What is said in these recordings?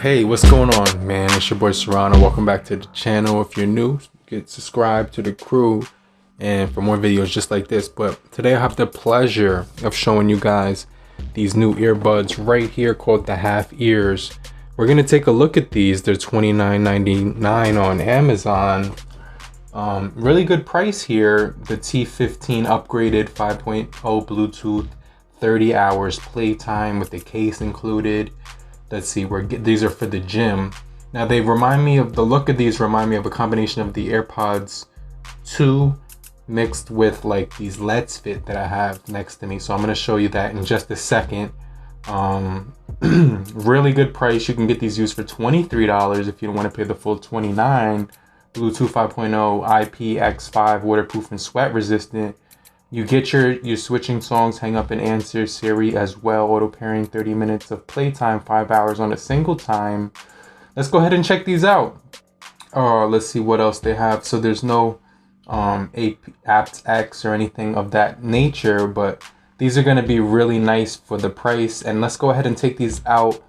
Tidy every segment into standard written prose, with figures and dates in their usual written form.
Hey, what's going on, man? It's your boy Serrano. Welcome back to the channel. If you're new, get subscribed to the crew and for more videos just like this. But today I have the pleasure of showing you guys these new earbuds right here called the HalfEars. We're gonna take a look at these. They're $29.99 on Amazon. Really good price here. The T15 upgraded 5.0 Bluetooth, 30 hours playtime with the case included. Let's see, these are for the gym. Now they remind me of, the look of these remind me of a combination of the AirPods 2 mixed with like these Let's Fit that I have next to me. So I'm gonna show you that in just a second. Really good price. You can get these used for $23 if you don't want to pay the full $29. Bluetooth 5.0, IPX5, waterproof and sweat resistant. You get your switching songs, hang up and answer, Siri as well, auto pairing, 30 minutes of playtime, 5 hours on a single time. Let's go ahead and check these out. Let's see what else they have. So there's no aptX or anything of that nature, but these are going to be really nice for the price. And let's go ahead and take these out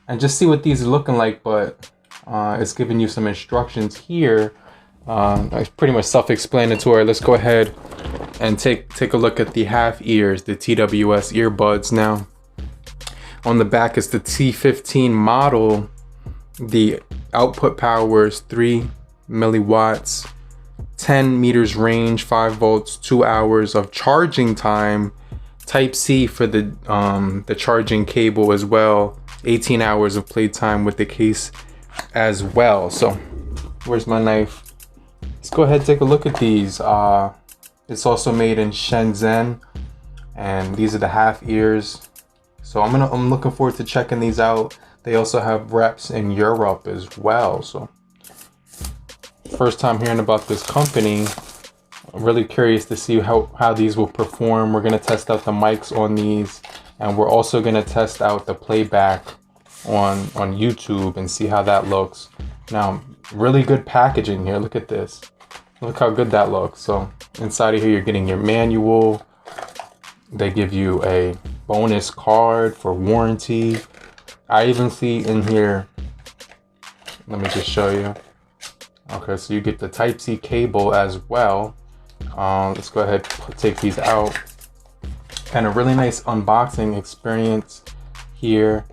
and just see what these are looking like. But it's giving you some instructions here. It's pretty much self-explanatory. Let's go ahead and take a look at the HalfEars, the TWS earbuds. Now on the back is the T15 model. The output power is 3 milliwatts, 10 meters range, 5 volts, 2 hours of charging time, Type-C for the charging cable as well, 18 hours of playtime with the case as well. So where's my knife? Let's go ahead and take a look at these. It's also made in Shenzhen, and these are the HalfEars. So I'm looking forward to checking these out. They also have reps in Europe as well. So first time hearing about this company. I'm really curious to see how these will perform. We're gonna test out the mics on these, and we're also gonna test out the playback on YouTube and see how that looks. Now, really good packaging here. Look at this. Look how good that looks. So inside of here, you're getting your manual. They give you a bonus card for warranty. I even see in here, let me just show you. Okay, so you get the Type-C cable as well. Let's go ahead and take these out. And a really nice unboxing experience here.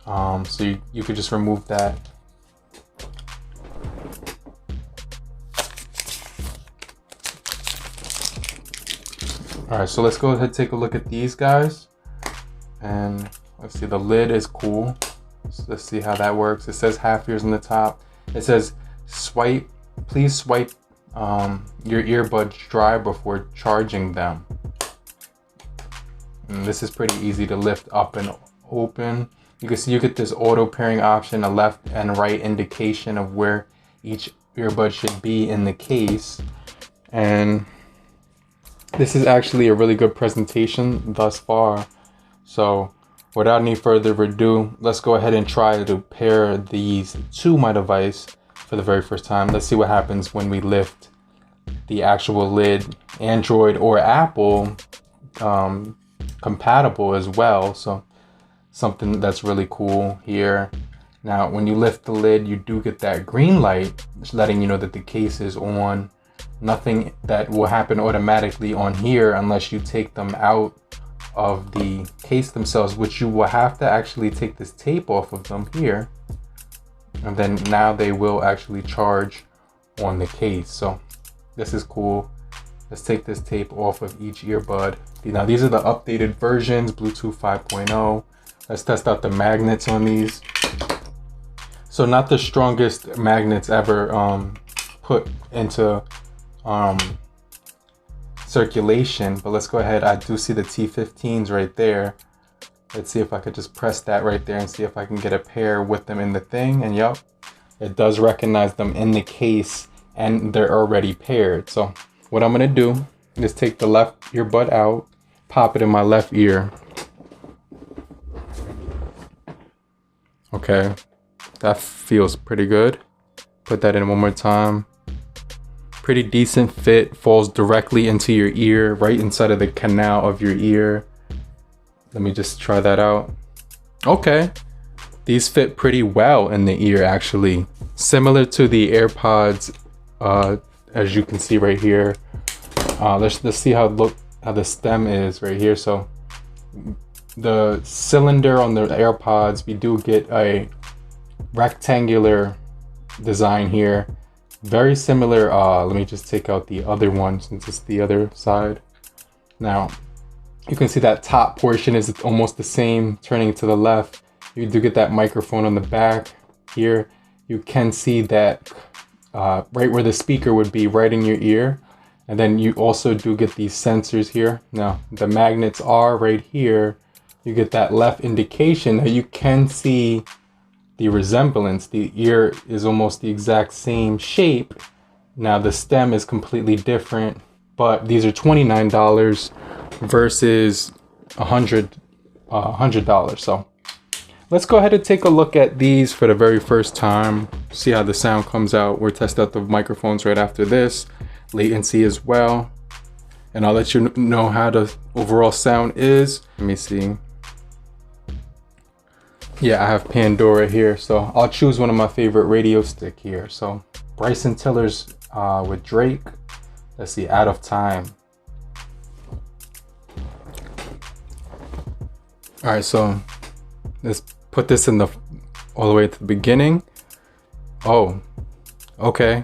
So you could just remove that. All right, so let's go ahead and take a look at these guys. And let's see, the lid is cool. So let's see how that works. It says HalfEars on the top. It says please swipe your earbuds dry before charging them. And this is pretty easy to lift up and open. You can see you get this auto pairing option, a left and right indication of where each earbud should be in the case. And this is actually a really good presentation thus far. So without any further ado, let's go ahead and try to pair these to my device for the very first time. Let's see what happens when we lift the actual lid. Android or Apple compatible as well. So something that's really cool here. Now, when you lift the lid, you do get that green light, letting you know that the case is on. Nothing that will happen automatically on here unless you take them out of the case themselves, which you will have to actually take this tape off of them here. And then now they will actually charge on the case. So this is cool. Let's take this tape off of each earbud. Now these are the updated versions, Bluetooth 5.0. Let's test out the magnets on these. So not the strongest magnets ever put into circulation, but let's go ahead. I do see the T15s right there. Let's see if I could just press that right there and see if I can get a pair with them in the thing. And yep, it does recognize them in the case and they're already paired. So what I'm gonna do is take the left earbud out, pop it in my left ear. Okay, that feels pretty good. Put that in one more time. Pretty decent fit, falls directly into your ear, right inside of the canal of your ear. Let me just try that out. Okay, These fit pretty well in the ear, actually. Similar to the AirPods, as you can see right here. Let's see how the stem is right here. So the cylinder on the AirPods, we do get a rectangular design here. Very similar. Let me just take out the other one since it's the other side. Now, you can see that top portion is almost the same. Turning to the left, you do get that microphone on the back here. You can see that right where the speaker would be, right in your ear. And then you also do get these sensors here. Now, the magnets are right here. You get that left indication. Now you can see the resemblance. The ear is almost the exact same shape. Now the stem is completely different, but these are $29 versus $100. So let's go ahead and take a look at these for the very first time. See how the sound comes out. We'll test out the microphones right after this. Latency as well. And I'll let you know how the overall sound is. Let me see. Yeah, I have Pandora here, so I'll choose one of my favorite radio stick here. So Bryson Tiller's with Drake. Let's see, Out of Time. All right, so let's put this in all the way at the beginning. Oh, okay.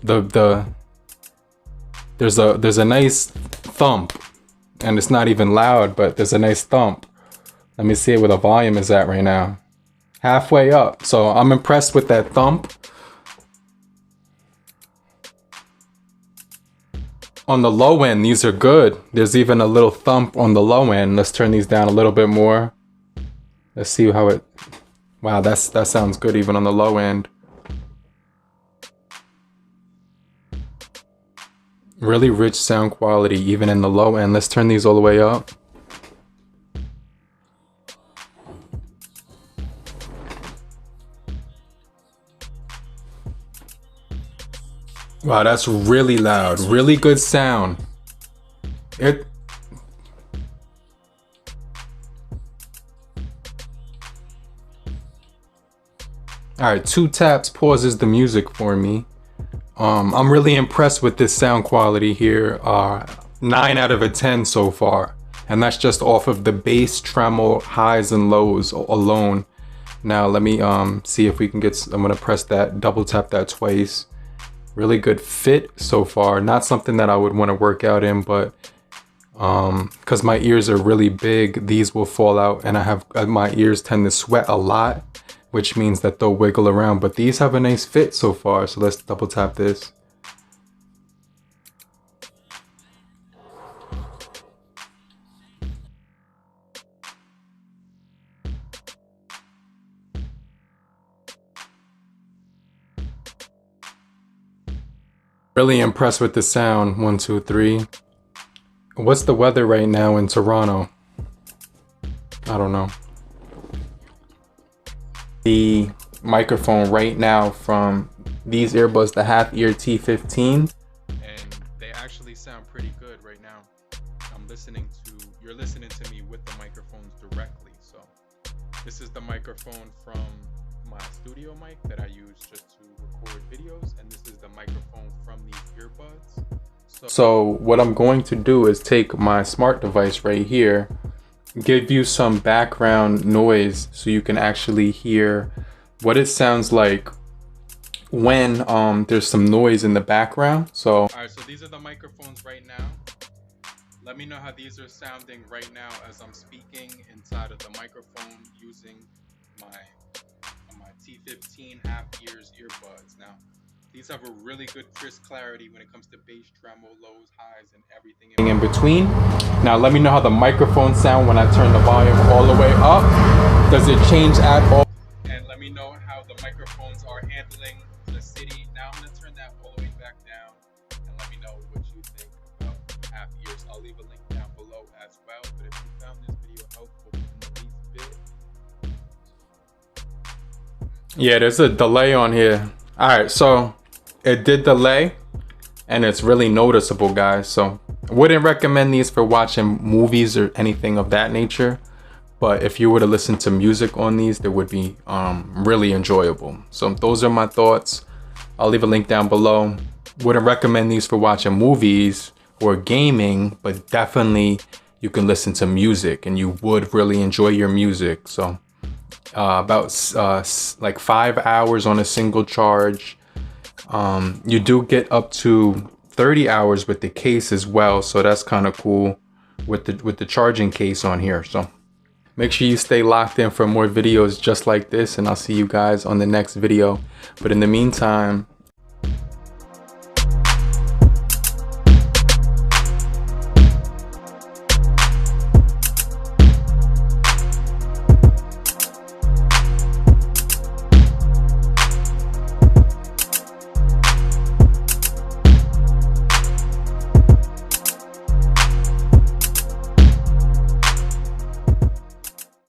There's a nice thump, and it's not even loud, but there's a nice thump. Let me see where the volume is at right now. Halfway up. So I'm impressed with that thump. On the low end, these are good. There's even a little thump on the low end. Let's turn these down a little bit more. Let's see how it... Wow, that sounds good even on the low end. Really rich sound quality even in the low end. Let's turn these all the way up. Wow, that's really loud. Really good sound. All right, 2 taps pauses the music for me. I'm really impressed with this sound quality here. 9 out of 10 so far. And that's just off of the bass, tremolo, highs and lows alone. Now let me see if we can get, I'm gonna press that, double tap that twice. Really good fit so far. Not something that I would want to work out in, but because my ears are really big, these will fall out, and I have my ears tend to sweat a lot, which means that they'll wiggle around. But these have a nice fit so far. So let's double tap this. Really impressed with the sound. 1, 2, 3. What's the weather right now in Toronto? I don't know. The microphone right now from these earbuds, the HalfEars T15, and they actually sound pretty good right now. You're listening to me with the microphones directly. So this is the microphone from my studio mic that I use just to record videos, and this is the microphone from these earbuds. So what I'm going to do is take my smart device right here, give you some background noise so you can actually hear what it sounds like when there's some noise in the background. So alright, so these are the microphones right now. Let me know how these are sounding right now as I'm speaking inside of the microphone using my T15 HalfEars earbuds. Now, these have a really good crisp clarity when it comes to bass, tremolo, lows, highs, and everything in between. Now, let me know how the microphone sound when I turn the volume all the way up. Does it change at all? And let me know how the microphones are handling the city. Now, I'm going to turn that all the way back down, and let me know what you think about HalfEars. I'll leave a link down below as well. But if you found this video helpful in the least bit, yeah, there's a delay on here. All right, so it did delay, and it's really noticeable, guys. So I wouldn't recommend these for watching movies or anything of that nature. But if you were to listen to music on these, they would be really enjoyable. So those are my thoughts. I'll leave a link down below. Wouldn't recommend these for watching movies or gaming, but definitely you can listen to music and you would really enjoy your music. So about like 5 hours on a single charge. You do get up to 30 hours with the case as well, so that's kind of cool with the charging case on here. So make sure you stay locked in for more videos just like this, and I'll see you guys on the next video. But in the meantime,